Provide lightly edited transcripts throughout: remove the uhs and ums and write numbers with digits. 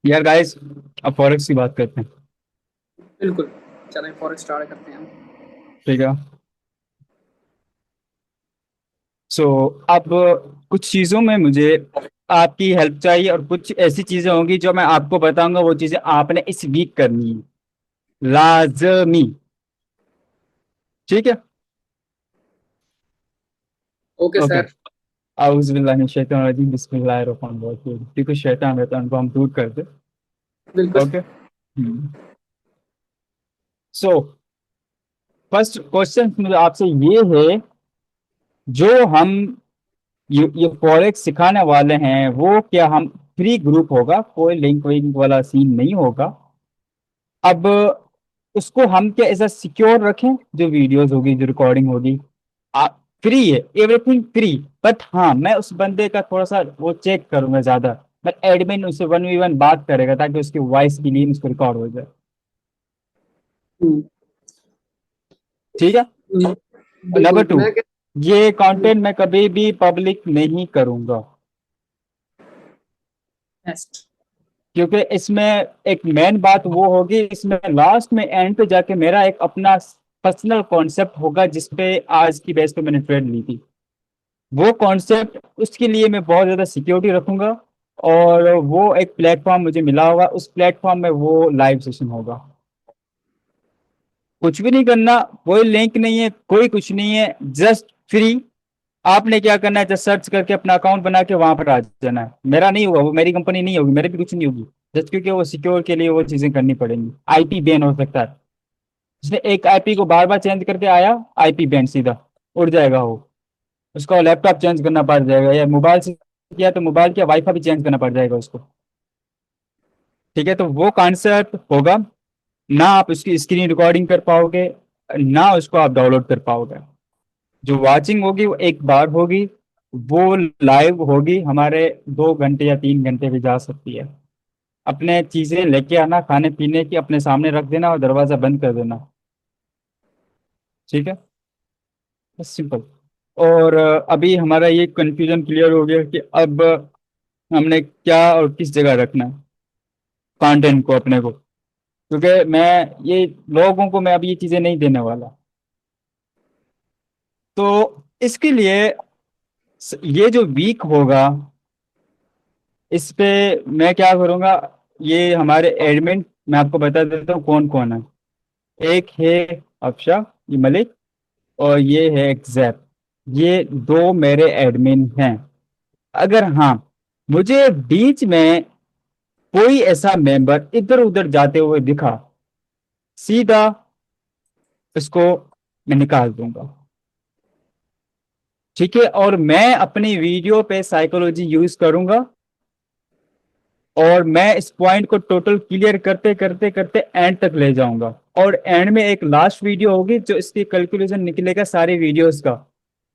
यार गाइस, अब फॉरेक्स की बात करते हैं। बिल्कुल। चलें फॉरेस्ट स्टार्ट करते हैं हम। ठीक है। सो अब कुछ चीज़ों में मुझे आपकी हेल्प चाहिए और कुछ ऐसी चीज़ें होंगी जो मैं आपको बताऊंगा, वो चीज़ें आपने इस वीक करनी है, लाजमी। ठीक है। Okay okay. सर। आउज़ुबिल्लाहि मिनश शैतानिर रजीम, बिस्मिल्लाहिर रहमानिर रहीम। क्योंकि शैतान रहता है, उनको हम दूर कर दे। बिल्कुल। ओके। सो फर्स्ट क्वेश्चन मुझे आपसे ये है, जो हम ये फॉरेक्स सिखाने वाले हैं, वो क्या हम फ्री ग्रुप होगा, कोई लिंक विंक वाला सीन नहीं होगा। अब उसको हम क्या ऐसा सिक्योर रखें, जो वीडियोस होगी, जो रिकॉर्डिंग होगी, आप फ्री है, एवरीथिंग फ्री। बट हाँ, मैं उस बंदे का थोड़ा सा वो चेक करूंगा ज्यादा। मैं एडमिन उससे 1v1 बात करेगा, ताकि उसकी वॉइस की लीन उसको रिकॉर्ड हो जाए। हम्म, ठीक है। नंबर बिल्कुल। टू, मैं क्या। ये कंटेंट मैं कभी भी पब्लिक नहीं करूंगा, नेक्स्ट। क्योंकि इसमें एक मेन बात वो होगी, इसमें लास्ट में एंड पे जाके मेरा एक अपना पर्सनल कॉन्सेप्ट होगा, जिसपे आज की बेस पे मैंने ट्रेड ली थी। वो कॉन्सेप्ट, उसके लिए मैं बहुत ज़्यादा सिक्योरिटी रखूंगा। और वो एक प्लेटफॉर्म मुझे मिला होगा, उस प्लेटफॉर्म में वो लाइव सेशन होगा। कुछ भी नहीं करना, कोई लिंक नहीं है, कोई कुछ नहीं है, जस्ट फ्री। आपने क्या करना है, जस्ट सर्च करके अपना अकाउंट बना के वहां पर आ जाना है। मेरा नहीं होगा, वो मेरी कंपनी नहीं होगी, मेरे भी कुछ नहीं होगी। जस्ट क्योंकि वो सिक्योर के लिए वो चीजें करनी पड़ेंगी। आईपी बैन हो सकता है। उसने एक आईपी को बार बार चेंज करके आया, आईपी बैन सीधा उड़ जाएगा वो। उसका लैपटॉप चेंज करना पड़ जाएगा, या मोबाइल से किया तो मोबाइल का वाईफाई भी चेंज करना पड़ जाएगा उसको। ठीक है, तो वो कॉन्सेप्ट होगा। ना आप उसकी स्क्रीन रिकॉर्डिंग कर पाओगे, ना उसको आप डाउनलोड कर पाओगे। जो वाचिंग होगी वो एक बार होगी। वो लाइव होगी, हमारे 2 घंटे या 3 घंटे भी जा सकती है। अपने चीजें लेके आना, खाने पीने की अपने सामने रख देना और दरवाजा बंद कर देना। ठीक है, बस सिंपल। और अभी हमारा ये कंफ्यूजन क्लियर हो गया कि अब हमने क्या और किस जगह रखना है कंटेंट को अपने को, क्योंकि मैं ये लोगों को मैं अब ये चीजें नहीं देने वाला। तो इसके लिए ये जो वीक होगा, इस पे मैं क्या करूंगा, ये हमारे एडमिन, मैं आपको बता देता हूँ कौन कौन है। एक है अफशा, ये मलिक, और ये है एग्जैप। ये दो मेरे एडमिन हैं। अगर हाँ, मुझे बीच में कोई ऐसा मेंबर इधर उधर जाते हुए दिखा, सीधा इसको मैं निकाल दूंगा। ठीक है, और मैं अपनी वीडियो पे साइकोलॉजी यूज करूंगा। और मैं इस पॉइंट को टोटल क्लियर करते करते करते एंड तक ले जाऊंगा। और एंड में एक लास्ट वीडियो होगी, जो इसकी कैलकुलेशन निकलेगा सारी वीडियोस का।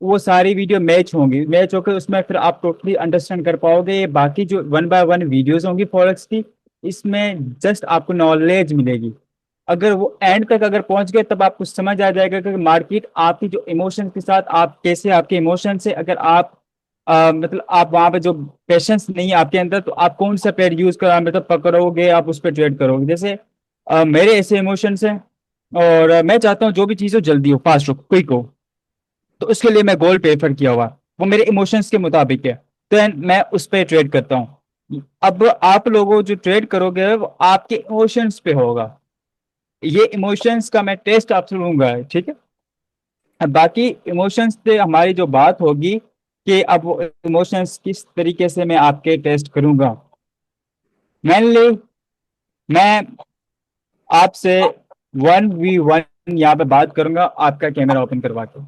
वो सारी वीडियो मैच होंगी, मैच होकर उसमें फिर आप टोटली अंडरस्टैंड कर पाओगे। ये बाकी जो 1 बाय 1 वीडियोस होंगी फॉरेक्स की, इसमें जस्ट आपको नॉलेज मिलेगी। अगर वो एंड तक अगर पहुंच गए, तब आपको समझ आ जाएगा कि मार्केट आपकी जो इमोशन के साथ, आप कैसे आपके इमोशन से, अगर आप मतलब आप वहां पे जो पेशेंस नहीं है आपके अंदर, तो आप कौन सा पेड़ यूज कर मतलब पकड़ोगे, आप उस पर ट्रेड करोगे। जैसे मेरे ऐसे इमोशंस हैं, और मैं चाहता हूँ जो भी चीज़ हो जल्दी हो, फास्ट हो, क्विक हो। तो उसके लिए मैं गोल्ड प्रेफर किया हुआ, वो मेरे इमोशंस के मुताबिक है। तो मैं उस पर ट्रेड करता हूँ। अब आप लोगों जो ट्रेड करोगे, वो आपके इमोशंस पे होगा। ये इमोशंस का मैं टेस्ट आपसे लूंगा, ठीक है। अब बाकी इमोशंस पे हमारी जो बात होगी, कि अब वो इमोशंस किस तरीके से मैं आपके टेस्ट करूंगा। मेनली मैं आपसे 1v1 यहाँ पे बात करूंगा, आपका कैमरा ओपन करवा के।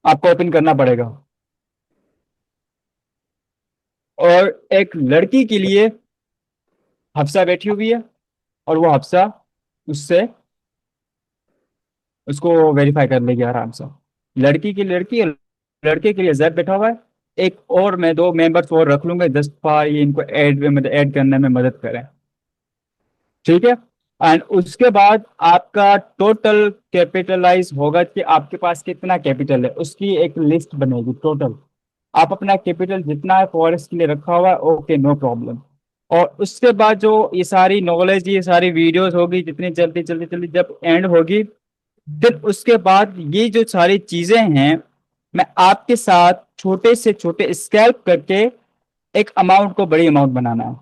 आपको ओपन करना पड़ेगा। और एक लड़की के लिए हफ्सा बैठी हुई है, और वो हफ्सा उससे उसको वेरीफाई कर लेगी आराम से। लड़की की लड़की, लड़के के लिए जैद बैठा हुआ है। एक और मैं 2 मेंबर्स और रख लूंगा, जस्ट फॉर ये इनको ऐड मतलब ऐड करने में मदद करें। ठीक है। एंड उसके बाद आपका टोटल कैपिटलाइज होगा, कि आपके पास कितना कैपिटल है, उसकी एक लिस्ट बनेगी टोटल। आप अपना कैपिटल जितना है फॉरेक्स के लिए रखा हुआ है, ओके, नो प्रॉब्लम। और उसके बाद जो ये सारी नॉलेज, ये सारी वीडियोस होगी, जितनी जल्दी जल्दी जल्दी जब एंड होगी, फिर उसके बाद ये जो सारी चीजें हैं, मैं आपके साथ छोटे से छोटे स्कैल्प करके एक अमाउंट को बड़ी अमाउंट बनाना है।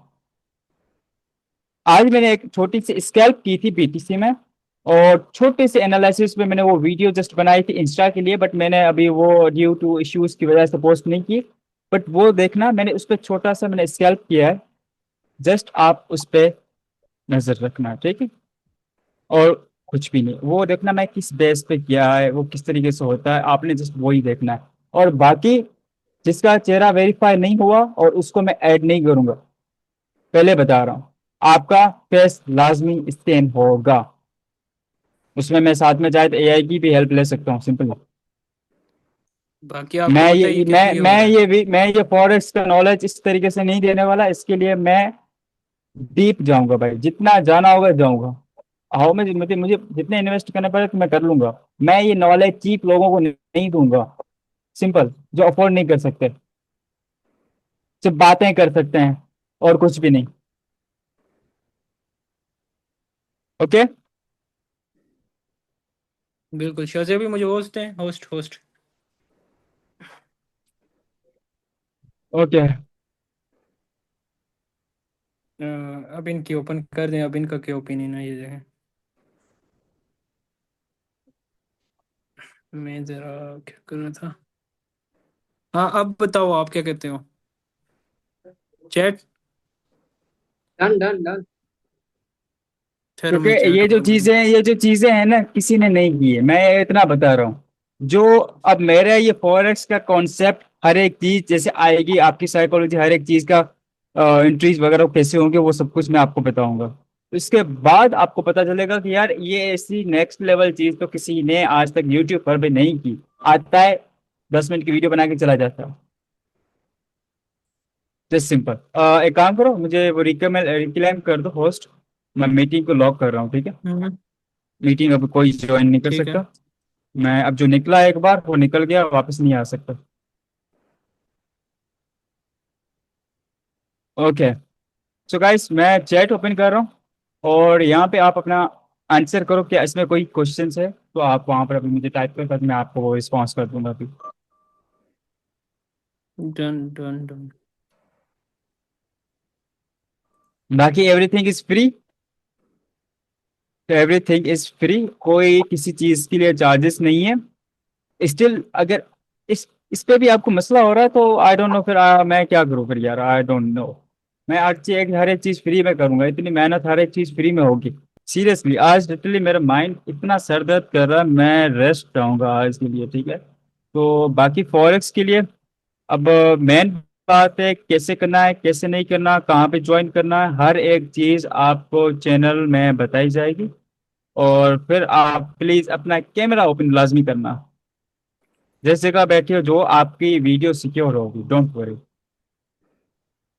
आज मैंने एक छोटी सी स्कैल्प की थी बीटीसी में, और छोटे से एनालिसिस में मैंने वो वीडियो जस्ट बनाई थी इंस्टा के लिए, बट मैंने अभी वो ड्यू टू इश्यूज की वजह से पोस्ट नहीं की। बट वो देखना, मैंने उस पर छोटा सा मैंने स्कैल्प किया है, जस्ट आप उस पर नजर रखना, ठीक है। और कुछ भी नहीं, वो देखना मैं किस बेस पे किया है, वो किस तरीके से होता है, आपने जस्ट वही देखना है। और बाकी जिसका चेहरा वेरीफाई नहीं हुआ और उसको मैं ऐड नहीं करूंगा, पहले बता रहा हूँ, आपका फेस लाजमी स्कैन होगा। उसमें मैं साथ में चाहे तो एआई की भी हेल्प ले सकता हूँ, सिंपल। बाकी आपको पता है ये किस लिए हो रहा है? मैं ये फॉरेक्स का नॉलेज इस तरीके से नहीं देने वाला, इसके लिए मैं डीप जाऊंगा भाई, जितना जाना होगा जाऊंगा। हाउ में मुझे मुझे जितने इन्वेस्ट करने पड़े तो मैं कर लूंगा। मैं ये नॉलेज चीप लोगों को नहीं दूंगा, सिंपल, जो अफोर्ड नहीं कर सकते, सिर्फ बातें कर सकते हैं और कुछ भी नहीं। ओके। बिल्कुल, शोजे भी मुझे होस्ट है, होस्ट होस्ट। ओके। अब इनकी ओपन कर दें, अब इनका क्या ओपिनियन है ये जगह। मैं जरा क्या कर रहा था। हाँ, अब बताओ आप क्या कहते हो चैट। Done done done. ठहरो क्योंकि मैं चैट ओपन करूँ। ये जो चीजें हैं ना, किसी ने नहीं की है, मैं इतना बता रहा हूँ। जो अब मेरा ये फॉरेक्स का कॉन्सेप्ट, हर एक चीज जैसे आएगी, आपकी साइकोलॉजी, हर एक चीज का एंट्रीज वगैरह कैसे होंगे, वो सब कुछ मैं आपको बताऊंगा। तो इसके बाद आपको पता चलेगा कि यार ये ऐसी नेक्स्ट लेवल चीज तो किसी ने आज तक यूट्यूब पर भी नहीं की। आता है, 10 मिनट की वीडियो बना के चला जाता है, जस्ट सिंपल। एक काम करो, मुझे वो रिक्लेम कर दो होस्ट। मैं मीटिंग को लॉक कर रहा हूँ, ठीक है। हम्म। मीटिंग अब कोई ज्वाइन नहीं कर ठीक है। सकता। मैं अब जो निकला एक बार वो निकल गया, वापस नहीं आ सकता। ओके। सो गाइस, मैं चैट ओपन कर रहा हूँ, और यहाँ पे आप अपना आंसर करो, क्या इसमें कोई क्वेश्चन है तो आप वहां पर अभी मुझे टाइप कर, ताकि मैं आपको वो रिस्पॉन्स कर दूंगा अभी। Done done done. बाकी everything is free, everything is free, कोई किसी चीज के लिए चार्जेस नहीं है। स्टिल अगर इस पे भी आपको मसला हो रहा है तो आई डोंट नो, फिर मैं क्या करूँ फिर यार, आई डोंट नो। मैं हर एक चीज फ्री में करूंगा, इतनी मेहनत हर एक चीज फ्री में होगी। सीरियसली आज लिटरली मेरा माइंड इतना सर दर्द कर रहा है, मैं रेस्ट चाहूंगा आज के लिए, ठीक है। तो बाकी फॉरेक्स के लिए अब मेन बात है, कैसे करना है, कैसे नहीं करना, कहाँ पे ज्वाइन करना है, हर एक चीज आपको चैनल में बताई जाएगी। और फिर आप प्लीज अपना कैमरा ओपन लाजमी करना, जिस जगह बैठे हो, जो आपकी वीडियो सिक्योर होगी, डोंट वरी।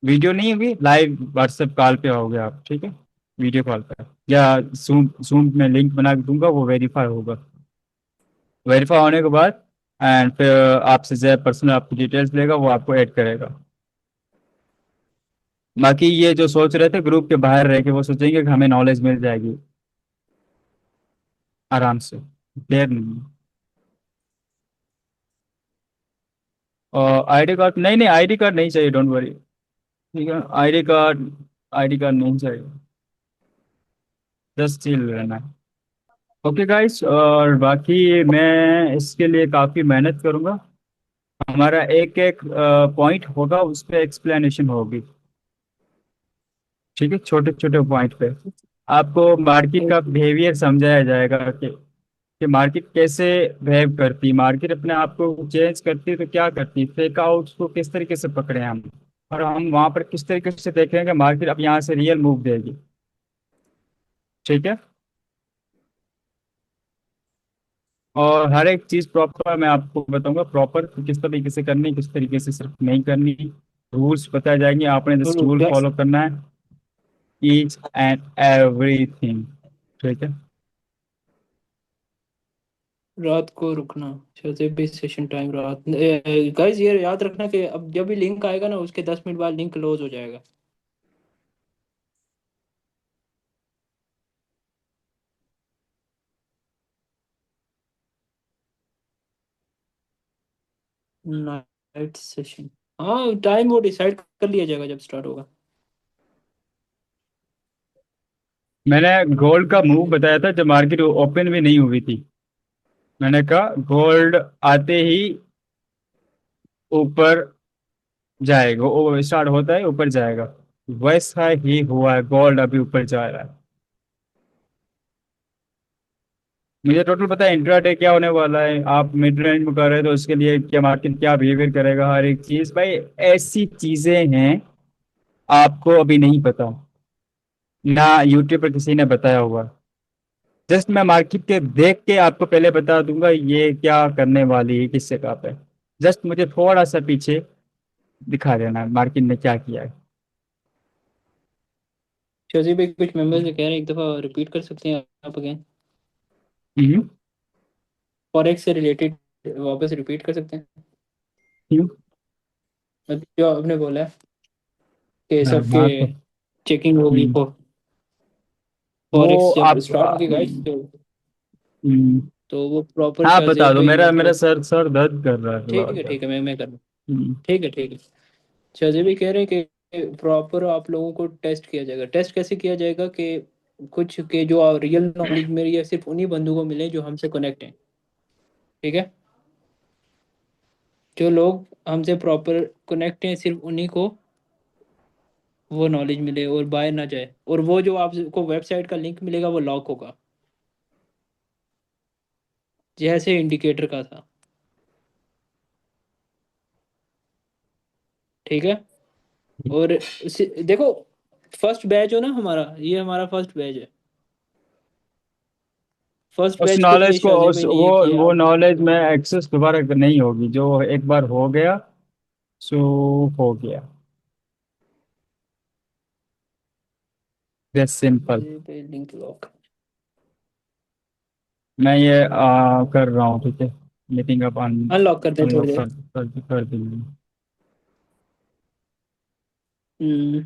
वीडियो नहीं होगी, लाइव व्हाट्सएप कॉल पे होगे आप, ठीक है। वीडियो कॉल पे, या जूम जूम में लिंक बना के दूंगा, वो वेरीफाई होगा। वेरीफाई होने के बाद एंड फिर आपसे जो पर्सनल आपकी डिटेल्स लेगा, वो आपको ऐड करेगा। बाकी ये जो सोच रहे थे ग्रुप के बाहर रह के, वो सोचेंगे कि हमें नॉलेज मिल जाएगी आराम से, देर नहीं। और आईडी कार्ड, नहीं नहीं, आईडी कार्ड नहीं चाहिए, डोंट वरी, ठीक है। आईडी कार्ड नहीं चाहिए, जस्ट चिल रहना है। ओके गाइस, और बाकी मैं इसके लिए काफ़ी मेहनत करूंगा। हमारा एक एक पॉइंट होगा, उस पर एक्सप्लेनेशन होगी, ठीक है, छोटे छोटे पॉइंट पे आपको मार्केट का बिहेवियर समझाया जाएगा कि मार्केट कैसे बिहेव करती, मार्केट अपने आप को चेंज करती है तो क्या करती, फेक आउट्स को किस तरीके से पकड़े हम, और हम वहां पर किस तरीके से देखेंगे मार्केट अब यहाँ से रियल मूव देगी, ठीक है। और हर एक चीज प्रॉपर मैं आपको बताऊंगा, प्रॉपर किस तरीके से करनी, किस तरीके से सिर्फ नहीं करनी, रूल्स बताए जाएंगे, आपने जस्ट रूल फॉलो करना है, ईच एंड एवरीथिंग, ठीक है। रात को रुकना, जैसे भी सेशन टाइम रात। गाइस ये याद रखना कि अब जब भी लिंक आएगा ना उसके 10 मिनट बाद लिंक क्लोज हो जाएगा। नाइट सेशन, हाँ टाइम वो डिसाइड कर लिया जाएगा जब स्टार्ट होगा। मैंने गोल्ड का मूव बताया था जब मार्केट ओपन भी नहीं हुई थी। मैंने कहा गोल्ड आते ही ऊपर जाएगा, वो स्टार्ट होता है ऊपर जाएगा। वैसा ही हुआ है, गोल्ड अभी ऊपर जा रहा है। मुझे टोटल पता है इंट्राडे क्या होने वाला है। आप मिड रेंज में कर रहे हो तो उसके लिए क्या मार्केट क्या बिहेवियर करेगा, हर एक चीज भाई ऐसी चीजें हैं आपको अभी नहीं पता, ना यूट्यूब पर किसी ने बताया हुआ। जस्ट मैं मार्केट के देख के आपको पहले बता दूंगा ये क्या करने वाली है, किससे कहाँ पे। जस्ट मुझे थोड़ा सा पीछे दिखा देना मार्केट ने क्या किया है। शजी भाई कुछ मेंबर्स कह रहे हैं, एक दफा रिपीट कर सकते हैं आप अगेन, हम्म। फॉरेक्स से रिलेटेड वापस रिपीट कर सकते हैं क्यों? अभी जो आपने बोला है कि हाँ सबके हाँ, तो चेकिंग होगी हम्म, वो फॉरेक्स जब आप स्टार्ट होगी गाइस हम्म, तो वो प्रॉपर आप बता शाहजेब दो, भाई मेरा लिंक मेरा को। सर सर दर्द कर रहा है थोड़ा सा। ठीक है मैं कर दूँ। हम्म, ठीक है शाहजेब भाई कह रहे हैं कि प्रॉपर आप लोगों को टेस्ट किया जाएगा। टेस्ट कैसे किया जाएगा कि कुछ के जो रियल नॉलेज मेरी है सिर्फ उन्हीं बंधुओं को मिले जो हमसे कनेक्ट हैं। ठीक है, जो लोग हमसे प्रॉपर कनेक्ट हैं सिर्फ उन्हीं को वो नॉलेज मिले और बाहर ना जाए। और वो जो आपको वेबसाइट का लिंक मिलेगा वो लॉक होगा, जैसे इंडिकेटर का था। ठीक है, और देखो फर्स्ट बैच हो ना हमारा, ये हमारा फर्स्ट बैच है। फर्स्ट उस बैच के लिए नॉलेज को शाहजेब उस भाई ने ये किया वो आप। नॉलेज में एक्सेस दोबारा नहीं होगी, जो एक बार हो गया सो हो गया। That's simple. शाहजेब भाई लिंक लॉक। मैं ये कर रहा हूँ, ठीक है। मीटिंग अप अनलॉक करते हैं थोड़ी अनलॉक देर। कर देंगे। हम्म,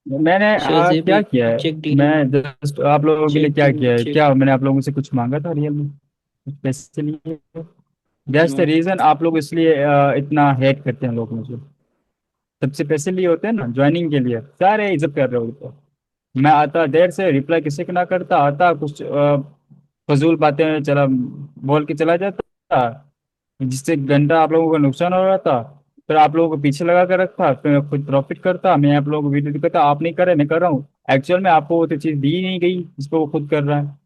मैंने शाहजेब क्या भाई किया है, चेक डीलिंग, मैं जस्ट आप लोगों के लिए चेक क्या डीलिंग किया है, चेक। क्या मैंने आप लोगों से कुछ मांगा था रियल में कुछ पैसे लिए? दैट्स द नो, रीजन आप लोग इसलिए इतना हेट करते हैं लोग मुझे। सबसे पैसे लिए होते हैं ना ज्वाइनिंग के लिए, सारे इज्जत कर रहे होते हैं। मैं आता देर से, रिप्लाई किसी को ना करता, आता कुछ फजूल बातें चला बोल के चला जाता, जिससे घंटा आप लोगों को नुकसान हो रहा था। फिर आप लोगों को पीछे लगा कर रखा, फिर मैं खुद प्रॉफिट करता, मैं आप लोगों को वीडियो दिखाता, आप नहीं कर रहे मैं कर रहा हूँ। एक्चुअल में आपको वो तो चीज़ दी ही नहीं गई जिसको वो खुद कर रहा है,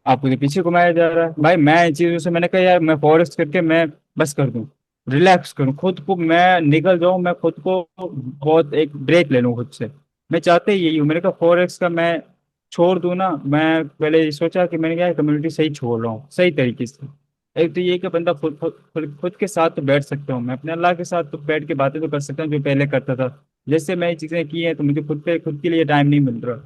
आपको तो पीछे घुमाया जा रहा है। भाई मैं इन चीज़ों से मैंने कहा यार मैं फॉरेस्ट करके मैं बस कर दूं, रिलैक्स करूं, खुद को मैं निकल जाऊं, मैं खुद को बहुत एक ब्रेक ले लूं खुद से। मैं चाहते ही यही हूँ, मैंने कहा फॉरेक्स का मैं छोड़ दूं ना। मैं पहले ये सोचा कि मैंने क्या कम्युनिटी सही छोड़ रहा हूँ सही तरीके से। एक तो ये कि बंदा खुद के साथ तो बैठ सकता हूँ, मैं अपने अल्लाह के साथ तो बैठ के बातें तो कर सकता हूँ जो पहले करता था। जैसे मैं ये चीज़ें की हैं तो मुझे खुद के लिए टाइम नहीं मिल रहा।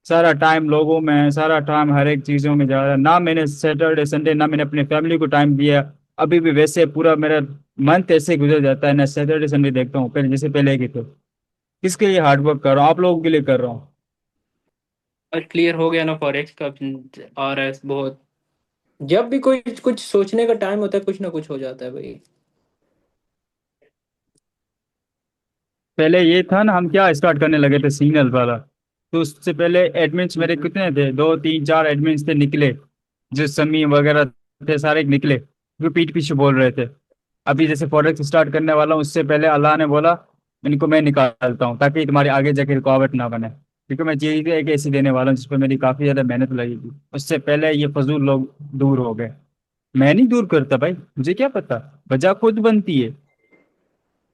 सारा टाइम लोगों में, सारा टाइम हर एक चीज़ों में जा रहा है, ना मैंने सैटरडे संडे ना मैंने अपने फैमिली को टाइम दिया। अभी भी वैसे पूरा मेरा मंथ ऐसे ही गुजर जाता है, ना सैटरडे संडे देखता हूँ पहले जैसे पहले की तो। किसके लिए हार्ड वर्क कर रहा हूँ, आप लोगों के लिए कर रहा हूँ। और क्लियर हो गया ना फॉरेक्स का। आ रहा है बहुत, जब भी कोई कुछ सोचने का टाइम होता है कुछ ना कुछ हो जाता है भाई। पहले ये था ना, हम क्या स्टार्ट करने लगे थे सिग्नल वाला, तो उससे पहले एडमिन्स मेरे हम्म, कितने थे, दो तीन चार एडमिन्स थे निकले, जो समी वगैरह थे सारे निकले, जो पीठ पीछे बोल रहे थे। अभी जैसे फॉरेक्स स्टार्ट करने वाला हूँ उससे पहले अल्लाह ने बोला इनको मैं निकालता हूँ ताकि तुम्हारी आगे जाके रुकावट ना बने, क्योंकि मैं चीज़ें एक ऐसी देने वाला हूँ जिस पर मेरी काफ़ी ज़्यादा मेहनत लगेगी। उससे पहले ये फजूल लोग दूर हो गए। मैं नहीं दूर करता भाई, मुझे क्या पता, वजह खुद बनती है।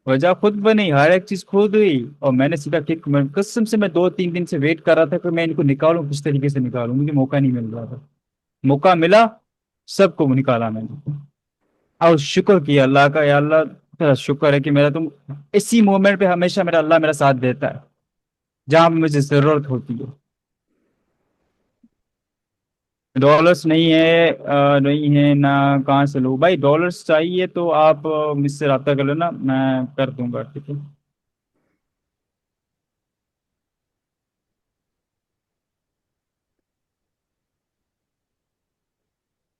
वजह खुद बनी, हर एक चीज खुद हुई। और मैंने सीधा किक, मैं कसम से मैं दो तीन दिन से वेट कर रहा था कि मैं इनको निकालूं, किस तरीके से निकालूं, मुझे मौका नहीं मिल रहा था। मौका मिला, सबको निकाला मैंने। और शुक्र किया अल्लाह का, या अल्लाह तेरा शुक्र है कि मेरा तुम इसी मोमेंट पे हमेशा मेरा अल्लाह मेरा साथ देता है जहां पे मुझे जरूरत होती है। डॉलर्स नहीं है, नहीं है ना। कहाँ से लूँ भाई? डॉलर्स चाहिए तो आप मुझसे रब्ता कर लेना, मैं कर दूंगा, ठीक है।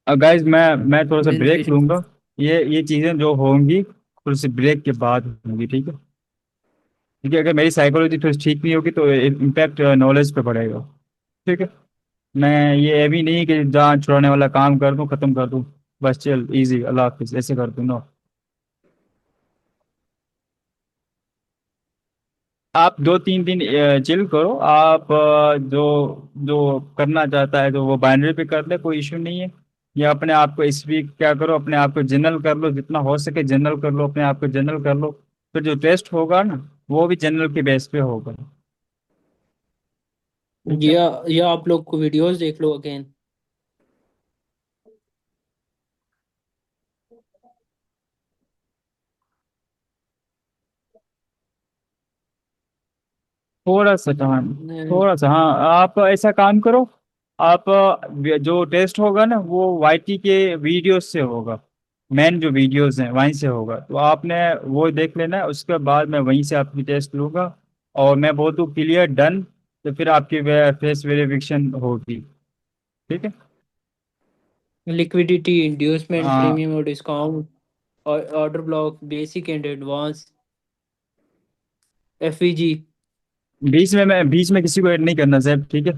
गाइज मैं थोड़ा सा मिल ब्रेक रही। लूंगा। ये चीज़ें जो होंगी थोड़ी सी ब्रेक के बाद होंगी, ठीक है। क्योंकि अगर मेरी साइकोलॉजी थोड़ी ठीक नहीं होगी तो इम्पैक्ट नॉलेज पे पड़ेगा, ठीक है। मैं ये अभी नहीं कि जान छुड़ाने वाला काम कर दूं, खत्म कर दूं, बस चल इजी अल्लाह हाफिज ऐसे कर दूं ना। आप 2-3 दिन चिल करो। आप जो जो करना चाहता है तो वो बाइनरी पे कर ले, कोई इशू नहीं है। या अपने आप को इस वीक क्या करो, अपने आप को जनरल कर लो, जितना हो सके जनरल कर लो, अपने आप को जनरल कर लो। फिर जो टेस्ट होगा ना वो भी जनरल के बेस पे होगा, ठीक है। या आप लोग को वीडियोस देख लो अगेन। थोड़ा सा टाइम, थोड़ा सा, हाँ आप ऐसा काम करो। आप जो टेस्ट होगा ना वो वाईटी के वीडियोस से होगा। मेन जो वीडियोस हैं वहीं से होगा, तो आपने वो देख लेना है, उसके बाद मैं वहीं से आपकी टेस्ट लूंगा। और मैं बहुत दूँ क्लियर डन, तो फिर आपकी फेस वेरिफिकेशन होगी, ठीक है। लिक्विडिटी, इंड्यूसमेंट, हाँ, प्रीमियम और डिस्काउंट, और order block, basic and advance, FVG. बीच में किसी को ऐड नहीं करना सर, ठीक है।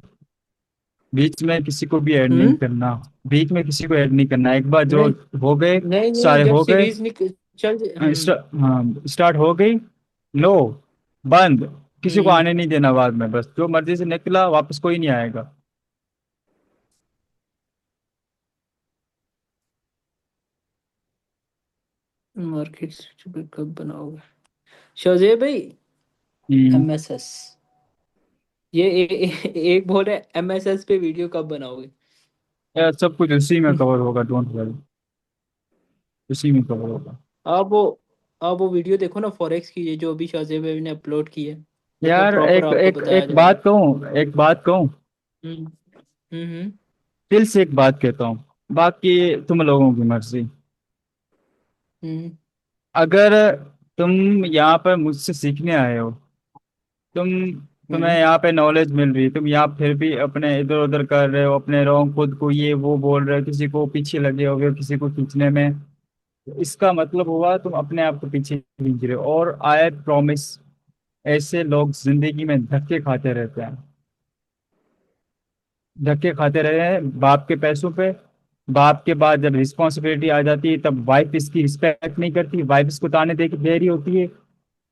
बीच में किसी को भी ऐड नहीं हम्म। करना। बीच में किसी को ऐड नहीं करना, एक बार जो नहीं हो गए, नहीं नहीं, सारे जब हो गए। सीरीज चल हाँ स्टार्ट हो गई, नो, बंद, किसी को हम्म। आने नहीं देना बाद में, बस जो मर्जी से निकला वापस कोई नहीं आएगा। मार्केट कब बनाओगे शाहजेब भाई? हम्म। एमएसएस, ये एक बोल रहे एमएसएस पे वीडियो कब बनाओगे? यार सब कुछ उसी में कवर होगा, डोंट वरी, उसी में कवर होगा। आप वो आप वो वीडियो देखो ना फॉरेक्स की, ये जो अभी शाहजेब भाई ने अपलोड की है। उसमें यार प्रॉपर एक आपको एक बताया एक जा रहा है। बात कहूँ, एक बात कहूँ, हम्म हम्म दिल से एक बात कहता हूँ, बाकी तुम लोगों की मर्जी। हम्म अगर तुम यहाँ पर मुझसे सीखने आए हो, तुम तुम्हें हम्म यहाँ पे नॉलेज मिल रही है, तुम यहाँ फिर भी अपने इधर उधर कर रहे हो, अपने रॉन्ग खुद को ये वो बोल रहे हो, किसी को पीछे लगे हो गए, किसी को खींचने में, तो इसका मतलब हुआ तुम अपने आप को पीछे खींच रहे हो। और आई प्रॉमिस, ऐसे लोग जिंदगी में धक्के खाते रहते हैं, धक्के खाते रहे हैं बाप के पैसों पे। बाप के बाद जब रिस्पॉन्सिबिलिटी आ जाती है तब वाइफ इसकी रिस्पेक्ट नहीं करती, वाइफ इसको ताने दे रही होती है,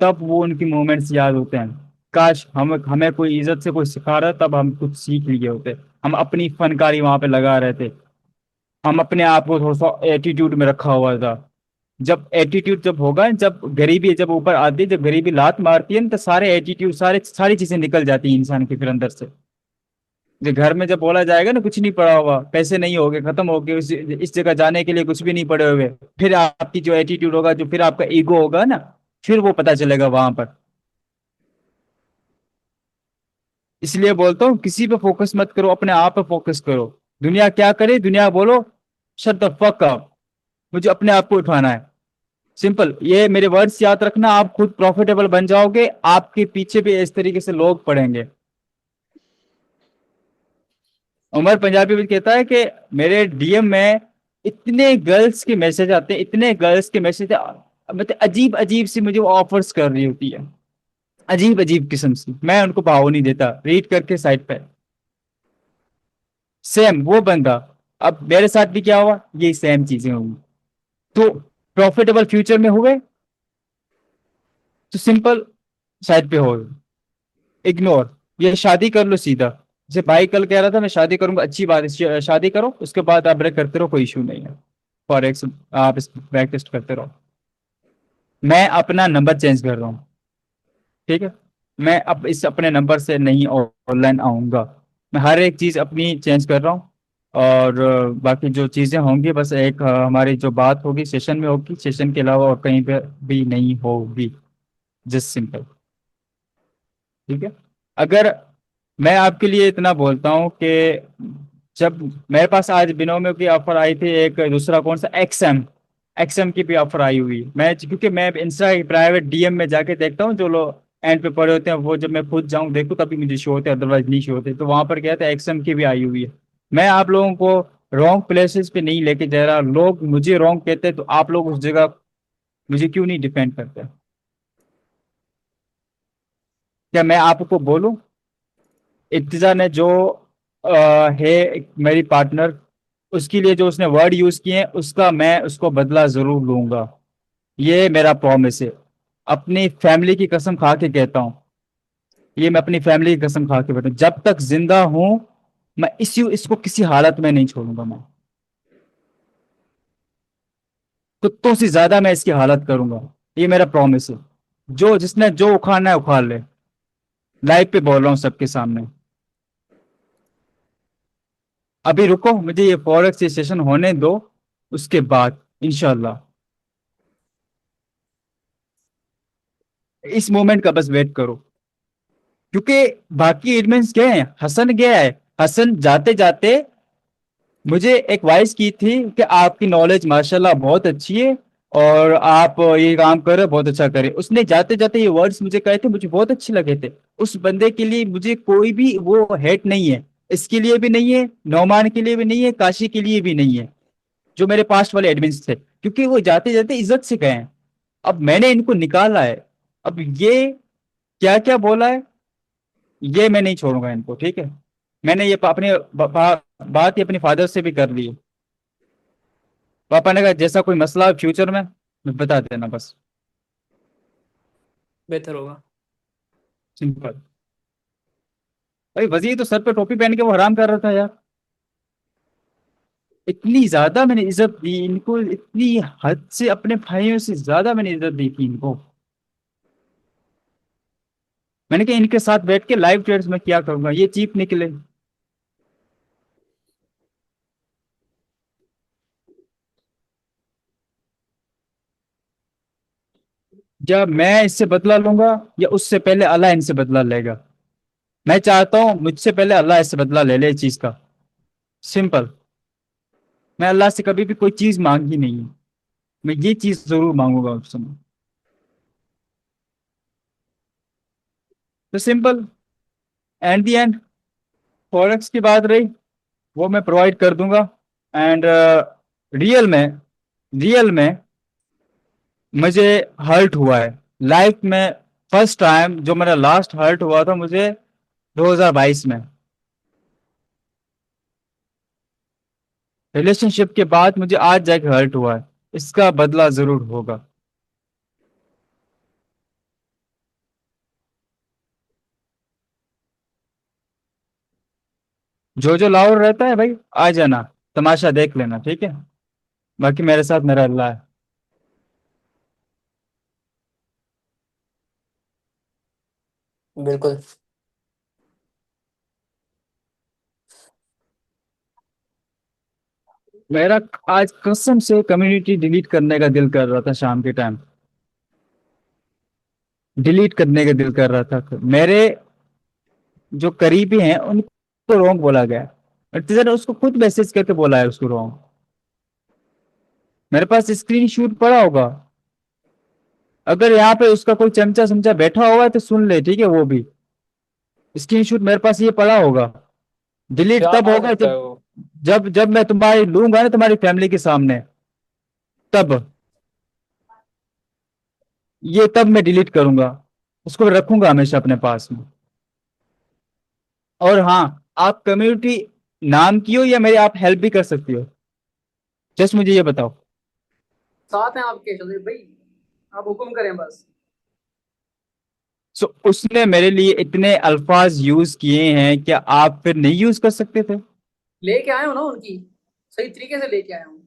तब वो उनकी मोमेंट्स याद होते हैं। काश हम हमें कोई इज्जत से कोई सिखा रहा, तब हम कुछ सीख लिए होते। हम अपनी फनकारी वहां पे लगा रहे थे, हम अपने आप को थोड़ा सा एटीट्यूड में रखा हुआ था। जब एटीट्यूड जब होगा, जब गरीबी जब ऊपर आती है, जब गरीबी लात मारती है ना, तो सारे एटीट्यूड, सारी चीजें निकल जाती हैं इंसान के फिर अंदर से। जो घर में जब बोला जाएगा ना कुछ नहीं पड़ा हुआ, पैसे नहीं होगे, खत्म हो गए, इस जगह जाने के लिए कुछ भी नहीं पड़े हुए, फिर आपकी जो एटीट्यूड होगा, जो फिर आपका ईगो होगा ना, फिर वो पता चलेगा वहां पर। इसलिए बोलता हूँ किसी पे फोकस मत करो, अपने आप पे फोकस करो। दुनिया क्या करे, दुनिया बोलो, शट द फक अप, मुझे अपने आप को उठाना है। सिंपल, ये मेरे वर्ड्स याद रखना, आप खुद प्रॉफिटेबल बन जाओगे, आपके पीछे भी इस तरीके से लोग पड़ेंगे। उमर पंजाबी भी कहता है कि मेरे डीएम में इतने गर्ल्स के मैसेज आते हैं, इतने गर्ल्स के मैसेज, मतलब अजीब अजीब सी मुझे ऑफर्स कर रही होती है, अजीब अजीब किस्म की, मैं उनको भाव नहीं देता, रीड करके साइड पे। सेम वो बंदा, अब मेरे साथ भी क्या हुआ, ये सेम चीजें होंगी। तो प्रॉफिटेबल फ्यूचर में हुए तो सिंपल, साइड पे हो, इग्नोर, ये शादी कर लो सीधा। जैसे भाई कल कह रहा था मैं शादी करूंगा, अच्छी बात है, शादी करो, उसके बाद आप ब्रेक करते रहो, कोई इशू नहीं है। फॉरेक्स आप इस बैक टेस्ट करते रहो। मैं अपना नंबर चेंज कर रहा हूँ, ठीक है। मैं अब इस अपने नंबर से नहीं ऑनलाइन आऊंगा। मैं हर एक चीज अपनी चेंज कर रहा हूँ। और बाकी जो चीजें होंगी बस एक हमारी जो बात होगी सेशन में होगी, सेशन के अलावा और कहीं पे भी नहीं होगी, जस्ट सिंपल, ठीक है। अगर मैं आपके लिए इतना बोलता हूँ कि जब मेरे पास आज बिनोमियो की ऑफर आई थी, एक दूसरा कौन सा, एक्सएम, एक्सएम की भी ऑफर आई हुई है। मैं क्योंकि मैं इंस्टा प्राइवेट डीएम में जाके देखता हूँ, जो लोग एंड पे पड़े होते हैं, वो जब मैं खुद जाऊँ देखूँ तभी मुझे शो होते हैं, अदरवाइज नहीं शो होते। तो वहां पर क्या था, एक्सएम की भी आई हुई है। मैं आप लोगों को रॉन्ग प्लेसेस पे नहीं लेके जा रहा, लोग मुझे रॉन्ग कहते हैं तो आप लोग उस जगह मुझे क्यों नहीं डिफेंड करते? क्या मैं आपको बोलूं, इर्तिजा ने जो है मेरी पार्टनर, उसके लिए जो उसने वर्ड यूज किए हैं उसका मैं उसको बदला जरूर लूंगा, ये मेरा प्रॉमिस है। अपनी फैमिली की कसम खा के कहता हूँ, ये मैं अपनी फैमिली की कसम खा के कहता हूँ, जब तक जिंदा हूं मैं इसको किसी हालत में नहीं छोड़ूंगा। मैं कुत्तों से ज्यादा मैं इसकी हालत करूंगा, ये मेरा प्रॉमिस है। जो जिसने जो उखाड़ना है उखाड़ ले, लाइव पे बोल रहा हूँ सबके सामने। अभी रुको, मुझे ये फॉरेक्स सेशन होने दो, उसके बाद इंशाल्लाह। इस मोमेंट का बस वेट करो, क्योंकि बाकी एडमिन्स गए हैं, हसन गया है। हसन जाते जाते मुझे एक वॉइस की थी कि आपकी नॉलेज माशाल्लाह बहुत अच्छी है और आप ये काम कर रहे हो, बहुत अच्छा करे। उसने जाते जाते ये वर्ड्स मुझे कहे थे, मुझे बहुत अच्छे लगे थे। उस बंदे के लिए मुझे कोई भी वो हेट नहीं है, इसके लिए भी नहीं है, नौमान के लिए भी नहीं है, काशी के लिए भी नहीं है, जो मेरे पास्ट वाले एडमिन्स थे, क्योंकि वो जाते जाते इज्जत से गए हैं। अब मैंने इनको निकाला है, अब ये क्या क्या बोला है, ये मैं नहीं छोड़ूंगा इनको, ठीक है? मैंने ये अपने बात ही अपने फादर से भी कर ली है। पापा ने कहा जैसा कोई मसला हो फ्यूचर में बता देना बस। बेहतर होगा। सिंपल। भाई वजीर तो सर पे टोपी पहन के वो हराम कर रहा था यार। इतनी ज्यादा मैंने इज्जत दी इनको, इतनी हद से, अपने भाइयों से ज्यादा मैंने इज्जत दी थी इनको। मैंने कहा इनके साथ बैठ के लाइव ट्रेड्स में क्या करूंगा, ये चीप निकले। जब मैं इससे बदला लूंगा या उससे पहले अल्लाह इनसे बदला लेगा? मैं चाहता हूं मुझसे पहले अल्लाह इससे बदला ले ले इस चीज का। सिंपल। मैं अल्लाह से कभी भी कोई चीज मांगी नहीं है, मैं ये चीज जरूर मांगूंगा उस समय। तो simple. And the and, forex की बात रही, वो मैं प्रोवाइड कर दूंगा। एंड रियल में, रियल में मुझे हर्ट हुआ है लाइफ में। फर्स्ट टाइम जो मेरा लास्ट हर्ट हुआ था मुझे 2022 में, रिलेशनशिप के बाद मुझे आज जाके हर्ट हुआ है। इसका बदला जरूर होगा। जो लाहौर रहता है भाई, आ जाना, तमाशा देख लेना, ठीक है? बाकी मेरे साथ मेरा अल्लाह है। बिल्कुल। मेरा आज कसम से कम्युनिटी डिलीट करने का दिल कर रहा था, शाम के टाइम डिलीट करने का दिल कर रहा था। मेरे जो करीबी हैं उनको रॉन्ग बोला गया, और ने उसको खुद मैसेज करके बोला है उसको रॉन्ग। मेरे पास स्क्रीन शूट पड़ा होगा, अगर यहाँ पे उसका कोई चमचा समचा बैठा होगा तो सुन ले, ठीक है? वो भी स्क्रीन शूट मेरे पास ये पड़ा होगा। डिलीट क्या तब कर होगा सकता जब है वो? जब मैं तुम्हारी लूंगा ना तुम्हारी फैमिली के सामने, तब, ये तब मैं डिलीट करूंगा, उसको रखूंगा हमेशा अपने पास में। और हाँ, आप कम्युनिटी नाम की हो या मेरी आप हेल्प भी कर सकती हो, जस्ट मुझे ये बताओ। साथ हैं आपके चौधरी भाई, आप हुक्म करें बस। सो उसने मेरे लिए इतने अल्फाज यूज किए हैं, क्या आप फिर नहीं यूज कर सकते थे? लेके आए हो ना उनकी, सही तरीके से लेके आए हूँ।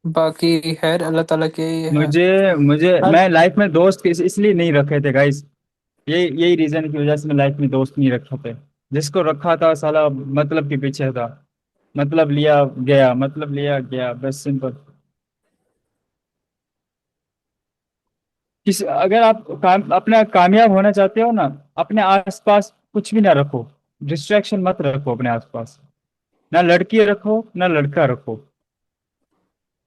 बाकी खैर अल्लाह ताला के है। मुझे मुझे हर मैं लाइफ में दोस्त इसलिए नहीं रखे थे गाइस, यही रीजन की वजह से मैं लाइफ में दोस्त नहीं रखा थे। जिसको रखा था साला मतलब के पीछे था, मतलब लिया गया, मतलब लिया गया, बस सिंपल। अगर आप अपना कामयाब होना चाहते हो ना, अपने आसपास कुछ भी ना रखो, डिस्ट्रैक्शन मत रखो अपने आसपास, ना लड़की रखो ना लड़का रखो,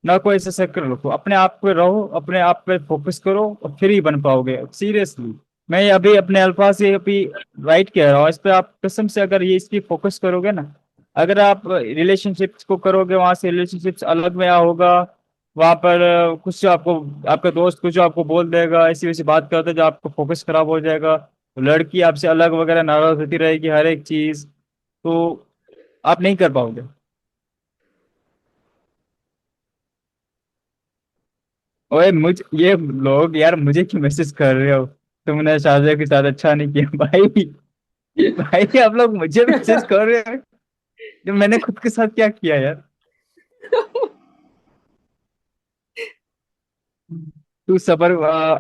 ना कोई ऐसा सर्कल रखो, अपने आप पे रहो, अपने आप पे फोकस करो और फिर ही बन पाओगे सीरियसली। मैं ये अभी अपने अल्फाज से अभी राइट कह रहा हूँ, इस पे आप कसम से अगर ये इसकी फोकस करोगे ना, अगर आप रिलेशनशिप्स को करोगे, वहां से रिलेशनशिप्स अलग में होगा, वहां पर कुछ आपको, आपका दोस्त कुछ आपको बोल देगा, ऐसी वैसी बात करते जो आपको फोकस खराब हो जाएगा, तो लड़की आपसे अलग वगैरह नाराज होती रहेगी हर एक चीज, तो आप नहीं कर पाओगे। ओए ये लोग यार मुझे क्यों मैसेज कर रहे हो, तुमने शादी के साथ अच्छा नहीं किया भाई। भाई आप लोग मुझे मैसेज कर रहे हो, जब मैंने खुद के साथ क्या किया यार। तू सबर,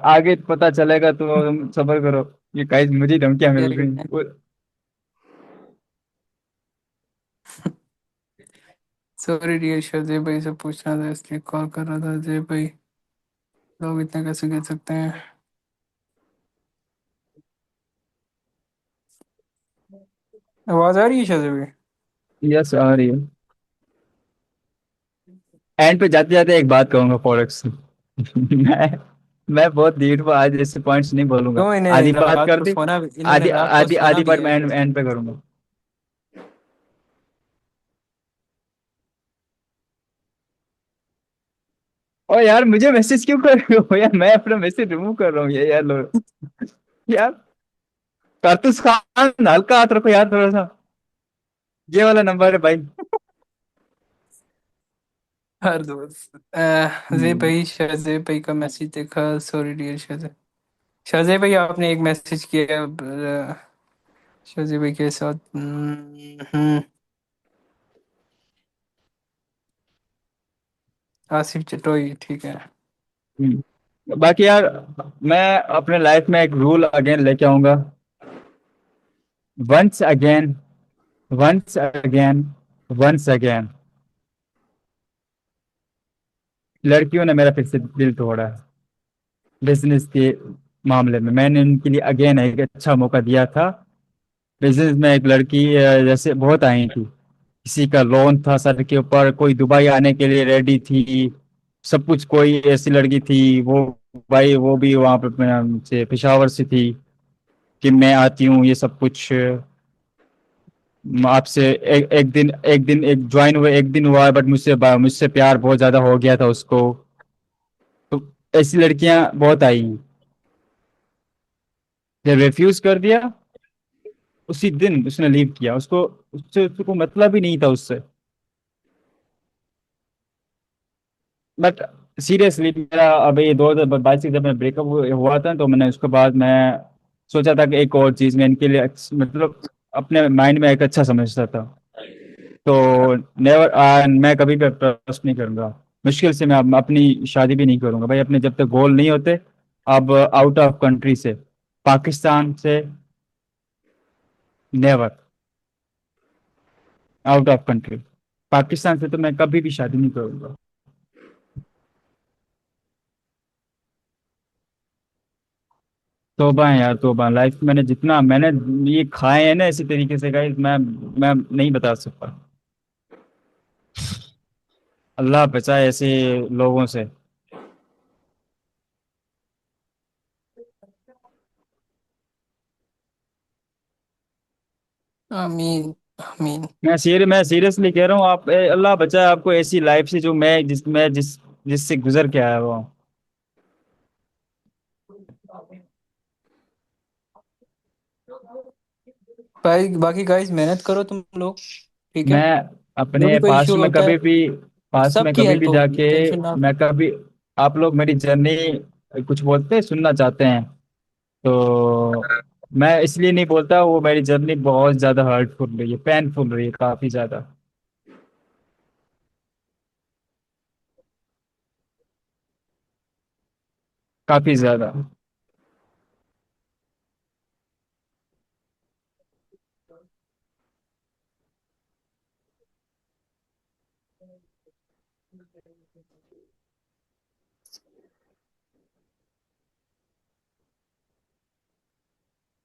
आगे पता चलेगा, तो तुम सबर करो। ये गाइस मुझे धमकियां मिल रही हैं। सॉरी डियर अजय भाई से पूछना था इसलिए कॉल कर रहा था। अजय भाई लोग इतना कैसे कह सकते हैं। आवाज आ रही है शायद भाई? यस आ रही है। एंड पे जाते जाते एक बात कहूंगा फॉरेक्स। मैं मैं बहुत देर को आज ऐसे पॉइंट्स नहीं बोलूंगा, क्यों आधी बात कर दी, इन्होंने आधी रात को आधी सोना आधी भी बात है मैं वैसे। एंड पे करूंगा। ओ यार मुझे मैसेज क्यों कर रहे हो यार, मैं अपना मैसेज रिमूव कर रहा हूँ ये यार लोग। यार कारतूस खान हल्का हाथ रखो यार थोड़ा सा, ये वाला नंबर है भाई। हर दोस्त अजय हम्म। भाई शाहजेब भाई का मैसेज देखा। Sorry dear Shahzeb. शाहजेब भाई आपने एक मैसेज किया शाहजेब भाई के साथ। आसिफ चटोई ठीक है। बाकी यार मैं अपने लाइफ में एक रूल अगेन लेके आऊंगा, once again, once again, once again. लड़कियों ने मेरा फिर से दिल तोड़ा है बिजनेस के मामले में, मैंने उनके लिए अगेन एक अच्छा मौका दिया था। बिजनेस में एक लड़की जैसे बहुत आई थी, किसी का लोन था सर के ऊपर, कोई दुबई आने के लिए रेडी थी, सब कुछ, कोई ऐसी लड़की थी वो, भाई वो भी वहां पे से पेशावर से थी, कि मैं आती हूँ ये सब कुछ आपसे एक दिन एक ज्वाइन हुए, एक दिन हुआ, बट मुझसे प्यार बहुत ज्यादा हो गया था उसको। तो ऐसी लड़कियां बहुत आई हैं, जब रिफ्यूज कर दिया उसी दिन उसने लीव किया, उसको उससे उसको मतलब ही नहीं था उससे। बट सीरियसली मेरा अभी 2022 से जब मैं ब्रेकअप हुआ था, तो मैंने उसके बाद मैं सोचा था कि एक और चीज मैं इनके लिए मतलब अपने माइंड में एक अच्छा समझता था, तो नेवर, मैं कभी भी ट्रस्ट नहीं करूंगा, मुश्किल से मैं अपनी शादी भी नहीं करूंगा भाई अपने, जब तक गोल नहीं होते। अब आउट ऑफ कंट्री से, पाकिस्तान से, never, out of country, Pakistan से तो मैं कभी भी शादी नहीं करूंगा। तोबा है यार तोबा, लाइफ में मैंने जितना मैंने ये खाए हैं ना इसी तरीके से गाइस, मैं नहीं बता सकता। अल्लाह बचाए ऐसे लोगों से। आमीन आमीन। मैं सीरियसली कह रहा हूँ, आप अल्लाह बचाए आपको ऐसी लाइफ से जो जिससे गुजर के आया हुआ हूँ। भाई बाकी गाइस मेहनत करो तुम लोग। ठीक है। मैं जो अपने भी कोई इशू होता है पास्ट में सबकी कभी हेल्प भी होगी जाके, टेंशन ना। मैं कभी, आप लोग मेरी जर्नी कुछ बोलते हैं सुनना चाहते हैं, तो मैं इसलिए नहीं बोलता, वो मेरी जर्नी बहुत ज्यादा हर्टफुल रही है, पेनफुल रही है काफी ज्यादा, काफी ज्यादा।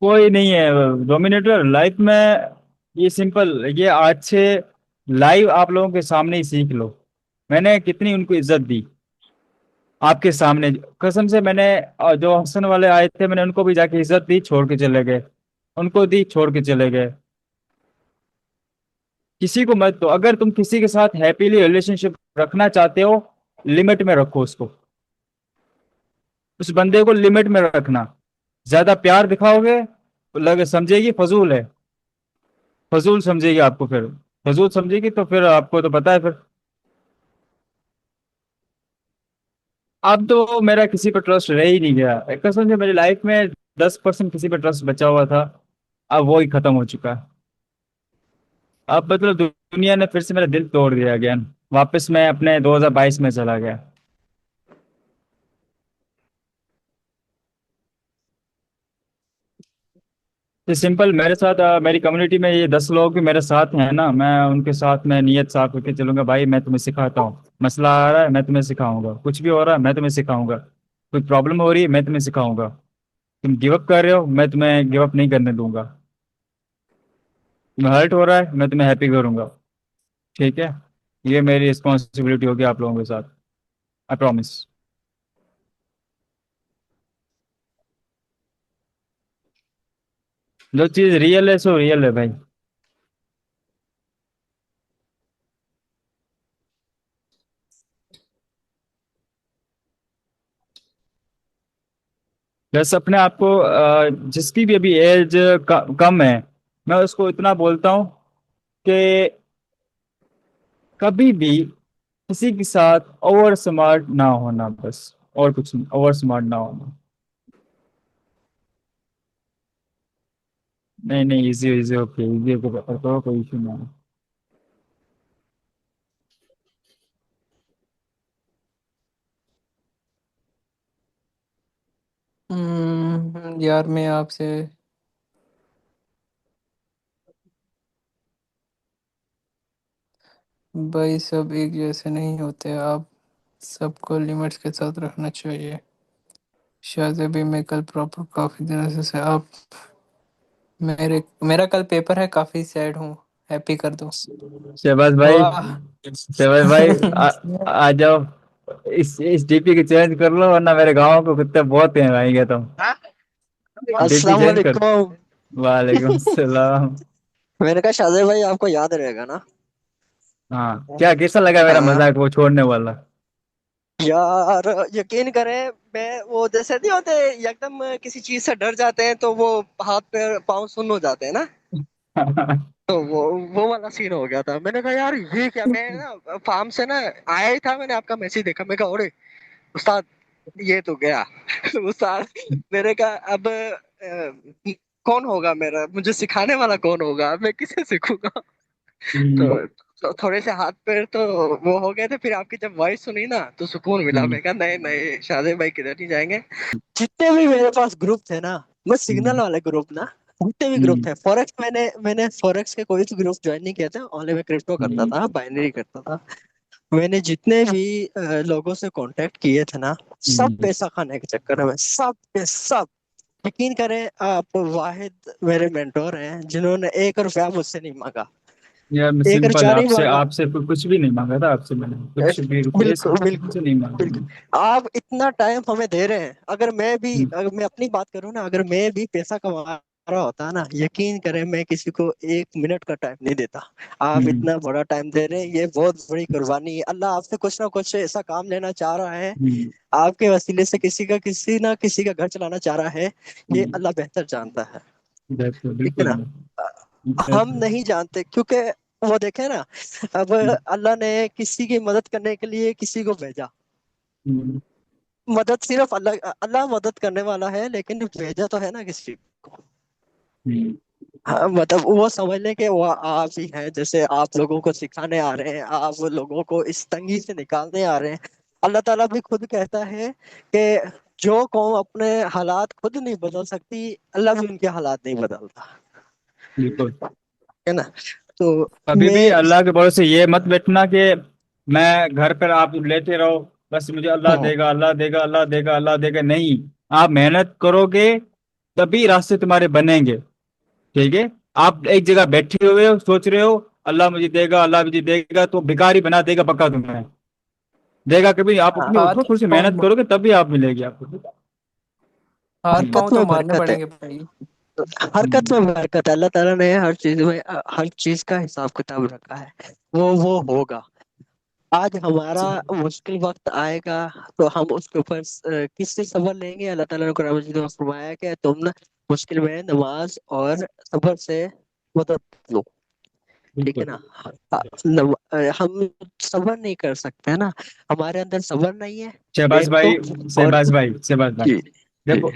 कोई नहीं है डोमिनेटर लाइफ में। ये सिंपल, ये आज से लाइव आप लोगों के सामने ही सीख लो। मैंने कितनी उनको इज्जत दी आपके सामने, कसम से। मैंने जो हसन वाले आए थे, मैंने उनको भी जाके इज्जत दी, छोड़ के चले गए। उनको दी, छोड़ के चले गए। किसी को मत दो। अगर तुम किसी के साथ हैप्पीली रिलेशनशिप रखना चाहते हो, लिमिट में रखो उसको। उस बंदे को लिमिट में रखना। ज्यादा प्यार दिखाओगे लगे समझेगी फजूल है। फजूल समझेगी आपको फिर। फजूल समझेगी तो फिर आपको तो पता है फिर। अब तो मेरा किसी पर ट्रस्ट रह ही नहीं गया कसम से। मेरी लाइफ में 10% किसी पर ट्रस्ट बचा हुआ था, अब वो ही खत्म हो चुका है। अब मतलब दुनिया ने फिर से मेरा दिल तोड़ दिया अगेन। वापस मैं अपने 2022 में चला गया। तो सिंपल मेरे साथ मेरी कम्युनिटी में ये 10 लोग भी मेरे साथ हैं ना, मैं उनके साथ मैं नियत साफ करके चलूंगा। भाई मैं तुम्हें सिखाता हूँ, मसला आ रहा है मैं तुम्हें सिखाऊंगा, कुछ भी हो रहा है मैं तुम्हें सिखाऊंगा, कोई प्रॉब्लम हो रही है मैं तुम्हें सिखाऊंगा, तुम गिव अप कर रहे हो मैं तुम्हें गिव अप नहीं करने दूंगा, तुम्हें हर्ट हो रहा है मैं तुम्हें हैप्पी करूंगा। ठीक है, ये मेरी रिस्पॉन्सिबिलिटी होगी आप लोगों के साथ। I promise. जो चीज रियल है सो रियल है भाई। बस अपने आप को जिसकी भी अभी एज कम है, मैं उसको इतना बोलता हूँ कि कभी भी किसी के साथ ओवर स्मार्ट ना होना, बस। और कुछ नहीं, ओवर स्मार्ट ना होना। नहीं नहीं, इजी इजी ओके, इजी को पकड़ करो, कोई इशू ना है। यार मैं आपसे भाई, सब एक जैसे नहीं होते, आप सबको लिमिट्स के साथ रखना चाहिए। शायद अभी मैं कल प्रॉपर काफी दिनों से आप मेरा कल पेपर है, काफी सैड हूँ, हैप्पी कर दो। शहबाज भाई, वाह। शहबाज भाई आ जाओ। इस डीपी की चेंज कर लो, वरना मेरे गांव को कुत्ते बहुत हैं भाई तुम। डीपी अस्सलाम चेंज कर। वालेकुम। वालेकुम सलाम। मैंने कहा शादिर भाई आपको याद रहेगा ना। हाँ, क्या कैसा लगा मेरा हाँ मजाक वो छोड़ने वाला? यार, यकीन करें, मैं वो जैसे नहीं होते, एकदम किसी चीज से डर जाते हैं तो वो हाथ पैर पाँव सुन्न हो जाते हैं ना। तो वो वाला सीन हो गया था। मैंने कहा यार ये क्या, मैं ना फार्म से ना आया ही था, मैंने आपका मैसेज देखा, मैं कहा अरे उस्ताद ये तो गया। उस्ताद, मैंने कहा अब कौन होगा मेरा, मुझे सिखाने वाला कौन होगा, मैं किसे सीखूंगा। हम्म, तो थोड़े से हाथ पैर तो वो हो गए थे, फिर आपकी जब वॉइस सुनी ना तो सुकून मिला। हम्म, मैं कहा नहीं नहीं, शादी भाई किधर नहीं जाएंगे। जितने भी मेरे पास ग्रुप थे ना, मैं सिग्नल हम्म, वाले ग्रुप ना, जितने भी ग्रुप हम्म, थे फॉरेक्स, मैंने फॉरेक्स के कोई भी ग्रुप ज्वाइन नहीं किया था, ओनली मैं क्रिप्टो करता हम्म, था, बाइनरी करता था। मैंने जितने भी लोगों से कांटेक्ट किए थे ना, सब हम्म। पैसा खाने के चक्कर में, सब के सब। यकीन करें आप, वाहिद मेरे मेंटोर हैं जिन्होंने 1 रुपया मुझसे नहीं मांगा। यार मैं एक सिंपल रुपया नहीं आपसे मांगा। आपसे कुछ भी नहीं मांगा था आपसे, मैंने कुछ भी रुपये से बिल्कुल बिल्कुल कुछ नहीं मांगा बिल्कुल। मैंने। आप इतना टाइम हमें दे रहे हैं, हम्म, अगर मैं अपनी बात करूं ना, अगर मैं भी पैसा कमा रहा होता ना, यकीन करें मैं किसी को 1 मिनट का टाइम नहीं देता। आप हम्म, इतना बड़ा टाइम दे रहे हैं, ये बहुत बड़ी कुर्बानी है। अल्लाह आपसे कुछ ना कुछ ऐसा काम लेना चाह रहा है, हम्म, आपके वसीले से किसी ना किसी का घर चलाना चाह रहा है। ये हम्म। अल्लाह बेहतर जानता है। ठीक है बिल्कुल ना। हम नहीं जानते क्योंकि वो देखे ना, अब अल्लाह ने किसी की मदद करने के लिए किसी को भेजा। हम्म, मदद सिर्फ अल्लाह अल्लाह मदद करने वाला है, लेकिन भेजा तो है ना किसी को। हम्म, हाँ, मतलब वो समझ लें कि वो आप ही हैं, जैसे आप लोगों को सिखाने आ रहे हैं, आप लोगों को इस तंगी से निकालने आ रहे हैं। अल्लाह ताला भी खुद कहता है कि जो कौम अपने हालात खुद नहीं बदल सकती, अल्लाह भी उनके हालात नहीं बदलता। बिल्कुल। है ना। तो कभी भी मैं अल्लाह के भरोसे ये मत बैठना कि मैं घर पर आप लेटे रहो, बस मुझे अल्लाह हाँ देगा अल्लाह देगा अल्लाह देगा अल्लाह देगा। नहीं, आप मेहनत करोगे तभी रास्ते तुम्हारे बनेंगे। ठीक है। आप एक जगह बैठे हुए हो, सोच रहे हो अल्लाह मुझे देगा, अल्लाह मुझे देगा, तो भिखारी बना देगा पक्का तुम्हें। देगा कभी? आप हाँ, अपनी उठो, हाथ थोड़ी सी मेहनत पाँव करोगे तभी आप मिलेगी आपको। हाथ पाँव हरकत तो में मारने बरकत है। पड़ेंगे भाई। हरकत में बरकत है। अल्लाह ताला ने हर चीज में हर चीज का हिसाब किताब रखा है। वो होगा। आज हमारा मुश्किल वक्त आएगा तो हम उसके ऊपर किससे सबर लेंगे? अल्लाह ताला ने कुरान मजीद में फरमाया कि तुम ना मुश्किल में नमाज और सबर से मदद लो। ठीक है बिल्कुल। ना? हम सबर नहीं कर सकते है ना? हमारे अंदर सबर नहीं है, शहबाज एक तो। भाई, और शहबाज भाई, जी जी। देखो,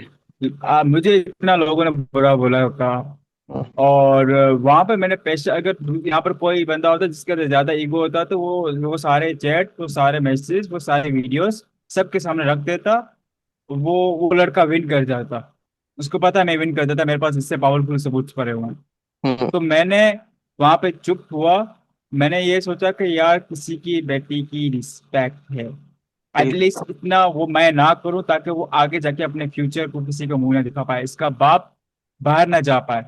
मुझे इतना लोगों ने बुरा बोला होगा, और वहां पर मैंने पैसे, अगर यहाँ पर कोई बंदा होता जिसके अंदर ज्यादा ईगो होता तो वो सारे चैट, वो सारे मैसेज, वो सारे वीडियोस सबके सामने रख देता। वो लड़का विन कर जाता। उसको पता है मैं विन कर देता, मेरे पास इससे पावरफुल सबूत पड़े हुए हैं। हम्म, तो मैंने वहां पे चुप हुआ। मैंने ये सोचा कि यार किसी की बेटी की रिस्पेक्ट है, बिल्कुल। एटलीस्ट इतना वो मैं ना करूं ताकि वो आगे जाके अपने फ्यूचर को किसी को मुंह ना दिखा पाए, इसका बाप बाहर ना जा पाए।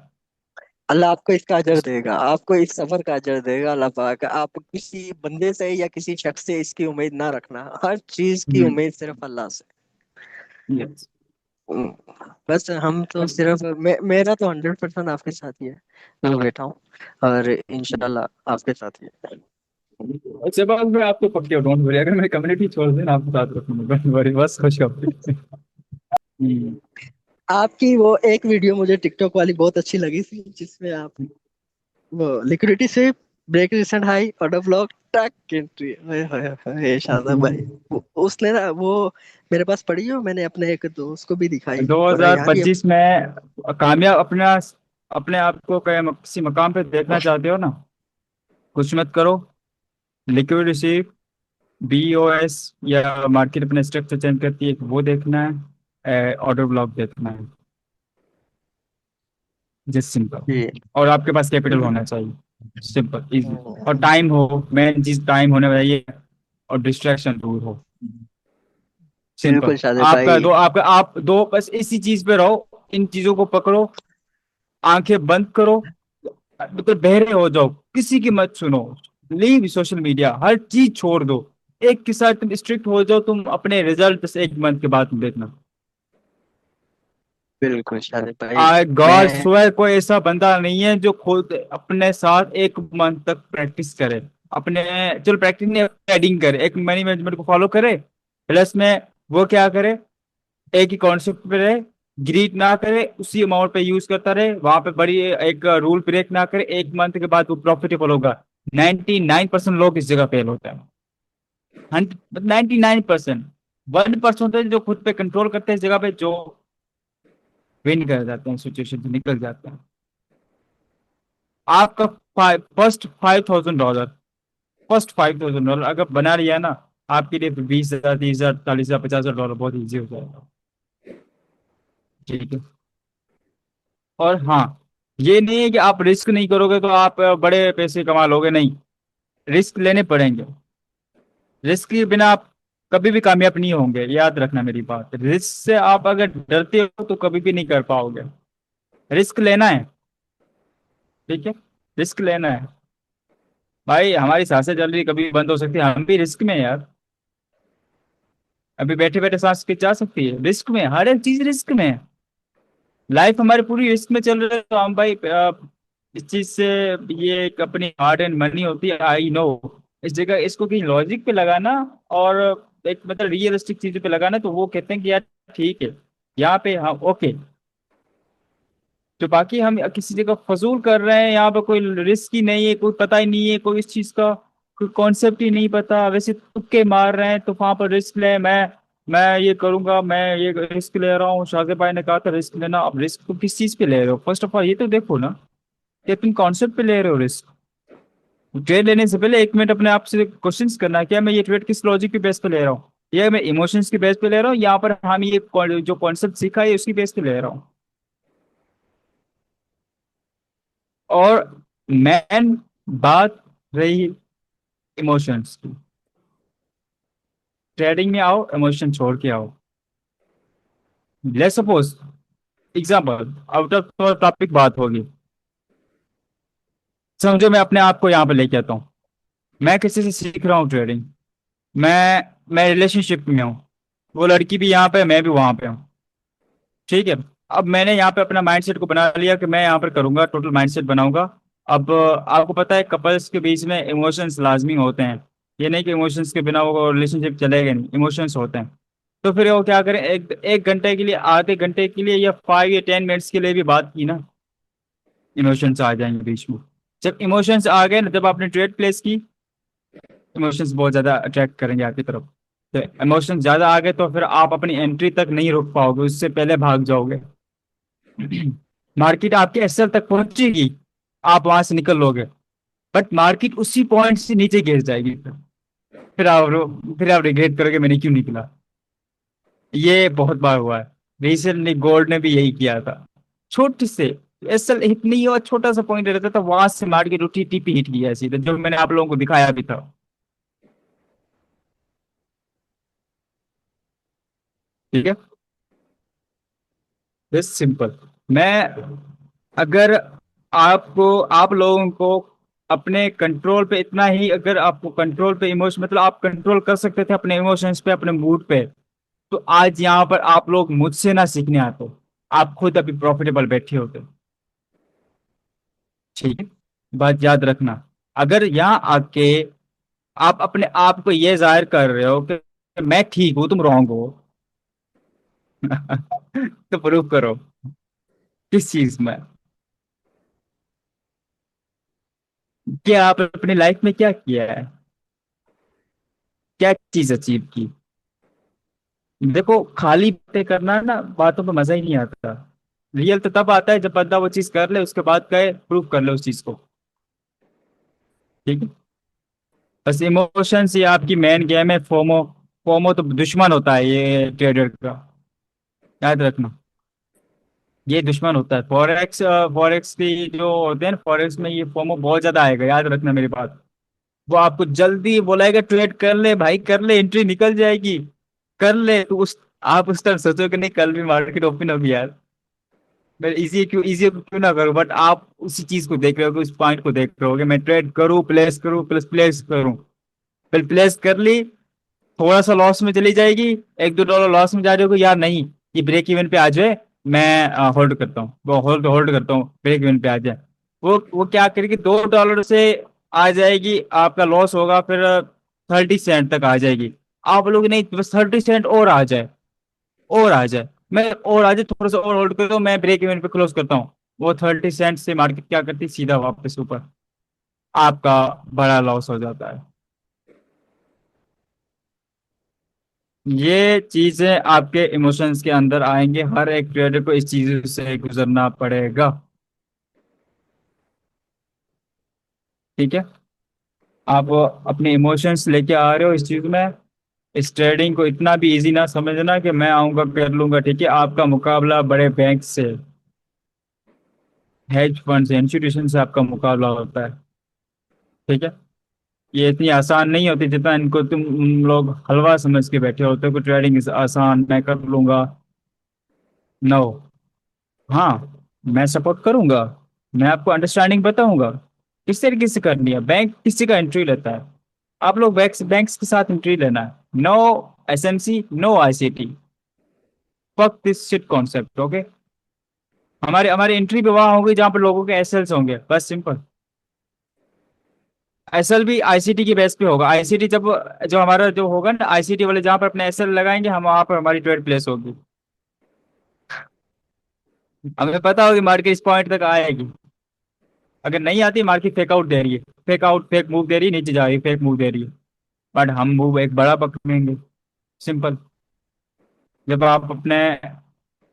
अल्लाह आपको इसका अजर देगा, आपको इस सफर का अजर देगा अल्लाह पाक। आप किसी बंदे से या किसी शख्स से इसकी उम्मीद ना रखना, हर चीज की हम्म। उम्मीद सिर्फ अल्लाह से। यस। हम्म, बस हम तो सिर्फ मेरा तो 100% आपके साथ ही है। मैं बैठा हूँ और इंशाल्लाह आपके साथ ही है। उसके बाद मैं आपको पक्के डोंट वरी, अगर मैं कम्युनिटी छोड़ देना आपके साथ रखूंगा, डोंट वरी, बस खुशखबरी। हम्म। आपकी वो एक वीडियो मुझे टिकटॉक वाली बहुत अच्छी लगी थी, जिसमें आप वो लिक्विडिटी से break recent high order block tack entry, शानदार भाई। उसने ना वो मेरे पास पड़ी है, मैंने अपने एक दोस्त को भी दिखाई। बोला यार ये 2025 में कामयाब अपना अपने आप को किसी मकाम पे देखना चाहते हो ना, कुछ मत करो, लिक्विड रिसीव, बीओएस या मार्केट अपने स्ट्रक्चर चेंज करती है वो देखना है, ऑर्डर ब्लॉक देखना है, जस्ट सिंपल। ये और आपके पास कैपिटल होना चाहिए, सिंपल इजी। और टाइम हो, मेन चीज टाइम होना चाहिए, और डिस्ट्रैक्शन दूर हो, सिंपल। बिल्कुल शादिब भाई। आप दो बस इसी चीज पे रहो, इन चीजों को पकड़ो, आंखें बंद करो, मतलब बहरे हो जाओ, किसी की मत सुनो, लीव सोशल मीडिया, हर चीज छोड़ दो। एक के साथ तुम स्ट्रिक्ट हो जाओ, तुम अपने रिजल्ट से एक मंथ के बाद तुम देखना। बिल्कुल शादिब भाई। आई गॉड मैं स्वेयर, कोई ऐसा बंदा नहीं है जो खुद अपने साथ एक मंथ तक प्रैक्टिस करे, अपने, चलो प्रैक्टिस नहीं, ट्रेडिंग करे, एक मनी मैनेजमेंट को फॉलो करे, प्लस में वो क्या करे, एक ही कॉन्सेप्ट पे रहे, ग्रीड ना करे, उसी अमाउंट पे यूज करता रहे, वहां पे बड़ी एक रूल ब्रेक ना करे, एक मंथ के बाद वो प्रॉफिटेबल होगा। 99% लोग इस जगह फेल होते हैं। 99%। 1% होते हैं जो खुद पे कंट्रोल करते हैं इस जगह पे, जो विन कर जाते हैं, सिचुएशन से निकल जाते हैं। आपका फर्स्ट $5,000, फर्स्ट $5,000 अगर बना लिया ना, आपके लिए 20,000, 30,000, 40,000, $50,000 बहुत इजी हो जाएगा। ठीक है। और हाँ, ये नहीं है कि आप रिस्क नहीं करोगे तो आप बड़े पैसे कमा लोगे, नहीं, रिस्क लेने पड़ेंगे। रिस्क के बिना आप कभी भी कामयाब नहीं होंगे, याद रखना मेरी बात, रिस्क से आप अगर डरते हो तो कभी भी नहीं कर पाओगे। रिस्क लेना है, ठीक है, रिस्क लेना है। भाई हमारी सांसें चल रही कभी बंद हो सकती है, हम भी रिस्क में हैं यार। अभी बैठे बैठे सांस की जा सकती है, रिस्क में, हर एक चीज रिस्क में है। लाइफ हमारी पूरी रिस्क में चल रही है, तो हम भाई इस चीज से, ये एक अपनी हार्ड एंड मनी होती है, आई नो। इस जगह इसको कहीं लॉजिक पे लगाना, और एक मतलब रियलिस्टिक चीजों पे लगाना, तो वो कहते हैं कि यार ठीक है, यहाँ पे हाँ ओके। तो बाकी हम किसी जगह फजूल कर रहे हैं, यहाँ पे कोई रिस्क ही नहीं है, कोई पता ही नहीं है, कोई इस चीज का कोई कॉन्सेप्ट ही नहीं पता, वैसे तुक्के मार रहे हैं, तो वहां पर रिस्क ले, मैं ये करूंगा, मैं ये रिस्क ले रहा हूँ, शाजिब भाई ने कहा था रिस्क लेना, अब रिस्क तो किस चीज पे ले रहे हो? फर्स्ट ऑफ ऑल ये तो देखो ना कि तुम कॉन्सेप्ट पे ले रहे हो रिस्क। ट्रेड लेने से पहले 1 मिनट अपने आप से क्वेश्चंस करना, क्या मैं ये ट्रेड किस लॉजिक के बेस पे ले रहा हूँ, या मैं इमोशंस के बेस पे ले रहा हूँ, यहाँ पर हम ये जो कॉन्सेप्ट सीखा है उसकी बेस पे ले रहा हूँ। और मैन बात रही इमोशंस की, ट्रेडिंग में आओ, इमोशन छोड़ के आओ। Let's suppose example, out of topic बात होगी। समझो मैं अपने आप को यहाँ पे लेके आता हूँ, मैं किसी से सीख रहा हूँ ट्रेडिंग, मैं रिलेशनशिप में हूँ, वो लड़की भी यहाँ पे, मैं भी वहां पे हूँ, ठीक है। अब मैंने यहाँ पे अपना माइंडसेट को बना लिया कि मैं यहाँ पर करूंगा, टोटल माइंडसेट बनाऊंगा। अब आपको पता है कपल्स के बीच में इमोशंस लाजमी होते हैं, ये नहीं कि इमोशंस के बिना वो रिलेशनशिप चलेगा नहीं, इमोशंस होते हैं। तो फिर वो क्या करें, एक घंटे के लिए, आधे घंटे के लिए, या 5 या 10 मिनट्स के लिए भी बात की ना, इमोशंस आ जाएंगे बीच में। जब इमोशंस आ गए ना, जब आपने ट्रेड प्लेस की, इमोशंस बहुत ज्यादा अट्रैक्ट करेंगे आपकी तरफ। तो इमोशंस ज्यादा आ गए तो फिर आप अपनी एंट्री तक नहीं रोक पाओगे, उससे पहले भाग जाओगे। मार्केट आपके एसएल तक पहुंचेगी, आप वहां से निकल लोगे, बट मार्केट उसी पॉइंट से नीचे गिर जाएगी। फिर आप रिग्रेट करोगे मैंने क्यों निकला। ये बहुत बार हुआ है, रिसेंटली गोल्ड ने भी यही किया था। छोटे से एसएल हिट नहीं हुआ, छोटा सा पॉइंट रहता था, वहां से मार्केट उठी, टीपी हिट किया सीधा, जो मैंने आप लोगों को दिखाया भी था। ठीक है, बस सिंपल। मैं अगर आप लोगों को अपने कंट्रोल पे इतना ही, अगर आपको कंट्रोल पे इमोशन, मतलब आप कंट्रोल कर सकते थे अपने इमोशंस पे, अपने मूड पे, तो आज यहाँ पर आप लोग मुझसे ना सीखने आते, आप खुद अभी प्रॉफिटेबल बैठे होते। ठीक है, बात याद रखना। अगर यहाँ आके आप अपने आप को ये जाहिर कर रहे हो कि मैं ठीक हूँ तुम रॉन्ग हो, तो प्रूव करो किस चीज में, क्या आप अपनी लाइफ में क्या किया है, क्या चीज अचीव की। देखो खाली बातें करना ना, बातों पे मजा ही नहीं आता। रियल तो तब आता है जब बंदा वो चीज कर ले, उसके बाद कहे प्रूव कर ले उस चीज को। ठीक है, बस इमोशंस ये आपकी मेन गेम है। फोमो, फोमो तो दुश्मन होता है ये ट्रेडर का, याद रखना। ये दुश्मन होता है फॉरेक्स, फॉरेक्स की जो होते हैं ना, फॉरेक्स में ये फोमो बहुत ज्यादा आएगा, याद रखना मेरी बात। वो आपको जल्दी बोलाएगा ट्रेड कर ले भाई, कर ले, एंट्री निकल जाएगी, कर ले। तो उस आप उस टाइम सोचो कि नहीं कल भी मार्केट ओपन होगी यार, मैं इजी क्यों ना करूं, बट आप उसी चीज को देख रहे हो, उस पॉइंट को देख रहे हो कि मैं ट्रेड करूं, प्लेस करूं, प्लस प्लेस करूं। फिर प्लेस कर ली, थोड़ा सा लॉस में चली जाएगी, $1-2 लॉस में जा रहे हो यार, नहीं ये ब्रेक इवन पे आ जाए, मैं होल्ड करता हूँ, वो होल्ड होल्ड करता हूँ, ब्रेक इवन पे आ जाए। वो क्या करेगी, $2 से आ जाएगी, आपका लॉस होगा फिर 30 सेंट तक आ जाएगी। आप लोग नहीं, बस 30 सेंट और आ जाए, और आ जाए, मैं और आ जाए, थोड़ा सा और होल्ड करता हूँ, मैं ब्रेक इवन पे क्लोज करता हूँ। वो 30 सेंट से मार्केट क्या करती, सीधा वापस ऊपर, आपका बड़ा लॉस हो जाता है। ये चीजें आपके इमोशंस के अंदर आएंगे, हर एक ट्रेडर को इस चीज से गुजरना पड़ेगा। ठीक है, आप अपने इमोशंस लेके आ रहे हो इस चीज में। इस ट्रेडिंग को इतना भी इजी ना समझना कि मैं आऊंगा कर लूंगा। ठीक है, आपका मुकाबला बड़े बैंक से, हेज फंड से, इंस्टीट्यूशन से आपका मुकाबला होता है। ठीक है, ये इतनी आसान नहीं होती जितना इनको तुम लोग हलवा समझ के बैठे होते हो कि ट्रेडिंग इज आसान, मैं कर लूंगा। नो, हाँ मैं सपोर्ट करूंगा, मैं आपको अंडरस्टैंडिंग बताऊंगा किस तरीके से करनी है। बैंक किसी का एंट्री लेता है, आप लोग बैंक्स के साथ एंट्री लेना है। No SMC, no ICT, fuck this shit concept. Okay, हमारे हमारी एंट्री भी वहां होगी जहां पर लोगों के एसएल्स होंगे, बस सिंपल। एसएल भी आईसीटी की बेस पे होगा। आईसीटी जब, जो हमारा जो होगा ना, आईसीटी वाले जहां पर अपने एसएल लगाएंगे, हम वहां पर हमारी ट्रेड प्लेस होगी। हमें पता होगी मार्केट इस पॉइंट तक आएगी, अगर नहीं आती मार्केट फेक आउट दे रही है, फेक आउट, फेक मूव दे रही है, नीचे जा रही है, फेक मूव दे रही है, बट हम मूव एक बड़ा पकड़ेंगे। सिंपल। जब आप अपने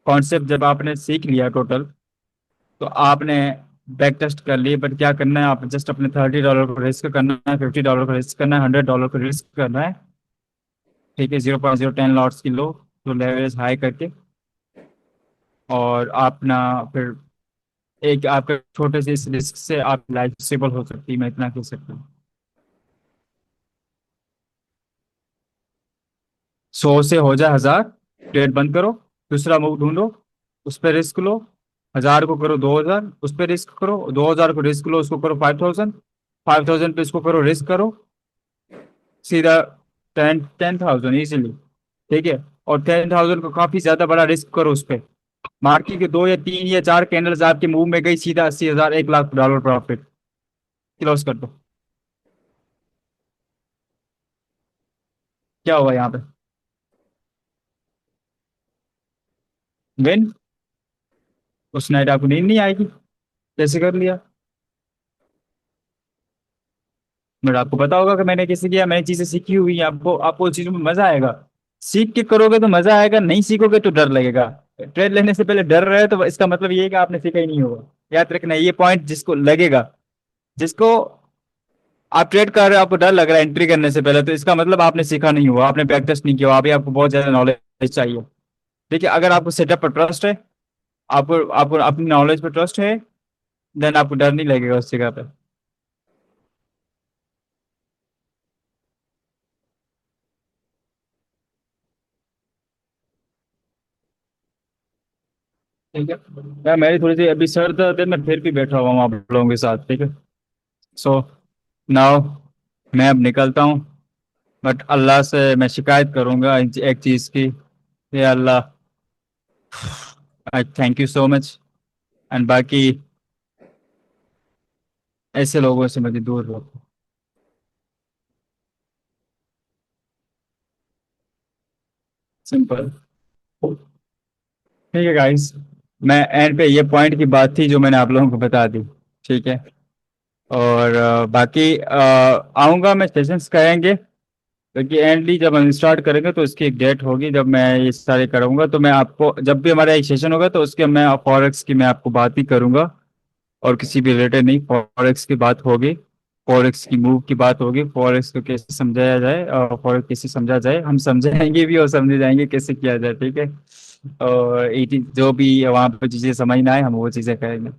कॉन्सेप्ट जब आपने सीख लिया टोटल, तो आपने बैक टेस्ट कर लिए, बट क्या करना है, आप जस्ट अपने $30 को रिस्क करना है, $50 को रिस्क करना है, $100 को रिस्क करना है। ठीक है, 0.010 लॉट्स की लो, तो लेवरेज हाई करके, और अपना फिर एक आपके छोटे से इस रिस्क से आप लाइफ स्टेबल हो सकती है, मैं इतना कह सकता हूँ। 100 से हो जाए 1000, ट्रेड बंद करो, दूसरा मूव ढूंढो, उस पर रिस्क लो, 1000 को करो 2000, उस पर रिस्क करो, 2000 को रिस्क लो, उसको करो 5000, 5000 पे इसको करो रिस्क करो, सीधा 10,000 इजीली। ठीक है, और 10,000 को काफी ज्यादा बड़ा रिस्क करो उस पे, मार्केट के 2 या 3 या 4 कैंडल्स आपके मुंह में गई, सीधा 80,000, $1,00,000 प्रॉफिट, क्लोज कर दो। क्या हुआ यहाँ पे? विन। उस नाइट आपको नींद नहीं आएगी, कैसे कर लिया? बट आपको पता होगा कि मैंने कैसे किया, मैंने चीजें सीखी हुई हैं, आपको आपको चीजों में मजा आएगा। सीख के करोगे तो मजा आएगा, नहीं सीखोगे तो डर लगेगा। ट्रेड लेने से पहले डर रहे तो इसका मतलब ये है कि आपने सीखा ही नहीं होगा। याद रखना ये पॉइंट, जिसको लगेगा, जिसको आप ट्रेड कर रहे हो आपको डर लग रहा है एंट्री करने से पहले, तो इसका मतलब आपने सीखा नहीं हुआ, आपने बैक टेस्ट नहीं किया, अभी आपको बहुत ज्यादा नॉलेज चाहिए। देखिए, अगर आपको सेटअप पर ट्रस्ट है, आपको आपको अपनी नॉलेज पर ट्रस्ट है, देन आपको डर नहीं लगेगा उस जगह पे। ठीक है, यार मेरी थोड़ी सी अभी सर दर्द है, मैं फिर भी बैठा हुआ हूँ आप लोगों के साथ। ठीक है, सो नाउ मैं अब निकलता हूँ, बट अल्लाह से मैं शिकायत करूंगा एक चीज़ की, ये Allah, I thank you so much, and बाकी ऐसे लोगों से मुझे दूर रखो। सिंपल। ठीक है गाइस, मैं एंड पे ये पॉइंट की बात थी जो मैंने आप लोगों को बता दी। ठीक है, और बाकी आऊँगा मैं, सेशंस करेंगे, क्योंकि एंडली जब हम स्टार्ट करेंगे तो उसकी एक डेट होगी जब मैं ये सारे करूँगा, तो मैं आपको जब भी हमारा एक सेशन होगा तो उसके मैं फॉरेक्स की मैं आपको बात ही करूँगा, और किसी भी रिलेटेड नहीं, फॉरेक्स की बात होगी, फॉरेक्स की मूव की बात होगी, फॉरेक्स को कैसे समझाया जाए और फॉरेक्स कैसे समझा जाए, हम समझाएंगे भी और समझे जाएंगे कैसे किया जाए। ठीक है, और जो भी वहाँ पर चीज़ें समझ ना आए हम वो चीज़ें करेंगे।